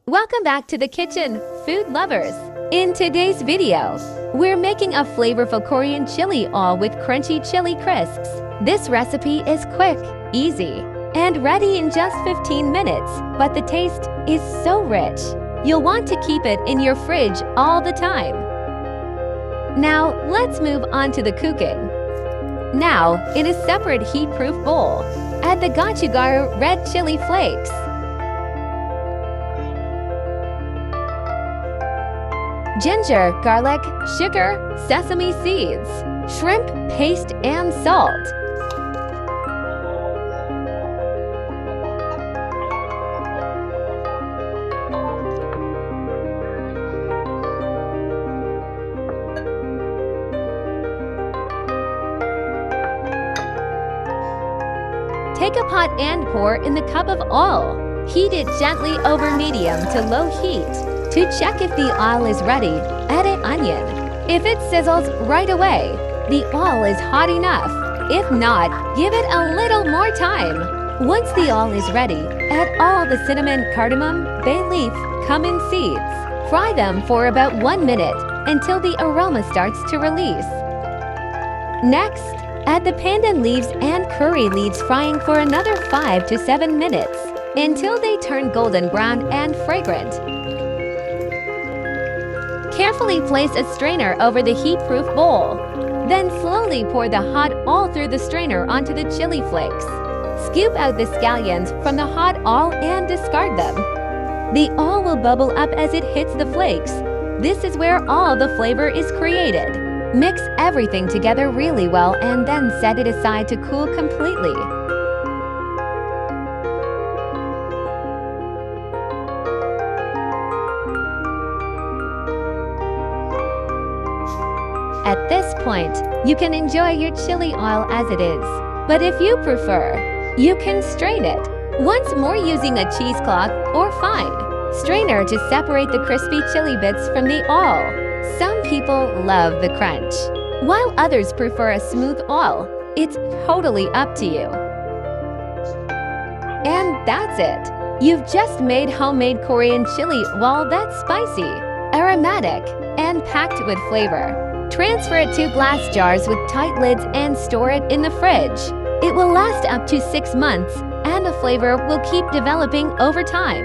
Welcome back to the kitchen, food lovers. In today's video, we're making a flavorful Korean chili all with crunchy chili crisps. This recipe is quick, easy, and ready in just 15 minutes, but the taste is so rich. You'll want to keep it in your fridge all the time. Now, let's move on to the cooking. Now, in a separate heat-proof bowl, add the gochugaru red chili flakes, ginger, garlic, sugar, sesame seeds, shrimp paste, and salt. Take a pot and pour in the cup of oil. Heat it gently over medium to low heat. To check if the oil is ready, add an onion. If it sizzles right away, the oil is hot enough. If not, give it a little more time. Once the oil is ready, add all the cinnamon, cardamom, bay leaf, cumin seeds. Fry them for about 1 minute until the aroma starts to release. Next, add the pandan leaves and curry leaves, frying for another 5 to 7 minutes until they turn golden brown and fragrant. Carefully place a strainer over the heat-proof bowl. Then slowly pour the hot oil through the strainer onto the chili flakes. Scoop out the scallions from the hot oil and discard them. The oil will bubble up as it hits the flakes. This is where all the flavor is created. Mix everything together really well and then set it aside to cool completely. At this point, you can enjoy your chili oil as it is. But if you prefer, you can strain it. Once more, using a cheesecloth or fine strainer to separate the crispy chili bits from the oil. Some people love the crunch, while others prefer a smooth oil. It's totally up to you. And that's it. You've just made homemade Korean chili oil that's spicy, aromatic, and packed with flavor. Transfer it to glass jars with tight lids and store it in the fridge. It will last up to 6 months, and the flavor will keep developing over time.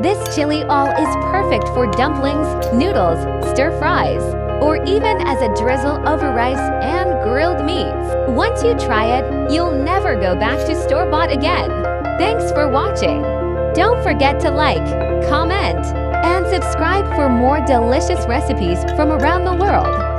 This chili oil is perfect for dumplings, noodles, stir-fries, or even as a drizzle over rice and grilled meats. Once you try it, you'll never go back to store-bought again. Thanks for watching. Don't forget to like, comment, and subscribe for more delicious recipes from around the world.